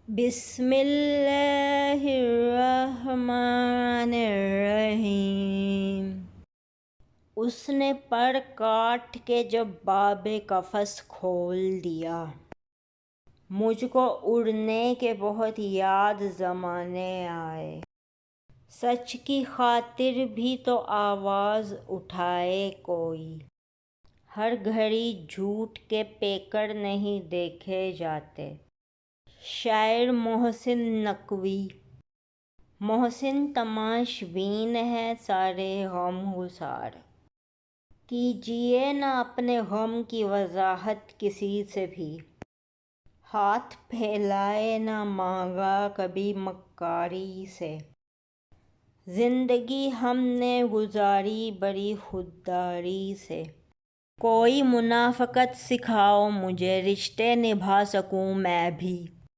بسم اللہ الرحمن الرحیم۔ اس نے پر کاٹ کے جب باب قفس کھول دیا، مجھ کو اڑنے کے بہت یاد زمانے آئے۔ سچ کی خاطر بھی تو آواز اٹھائے کوئی، ہر گھڑی جھوٹ کے پیکر نہیں دیکھے جاتے۔ شاعر محسن نقوی۔ محسن تماش بین ہے سارے غم گسار، کیجیے نہ اپنے غم کی وضاحت کسی سے بھی، ہاتھ پھیلائے نہ مانگا کبھی مکاری سے۔ زندگی ہم نے گزاری بڑی خودداری سے، کوئی منافقت سکھاؤ مجھے رشتے نبھا سکوں میں بھی۔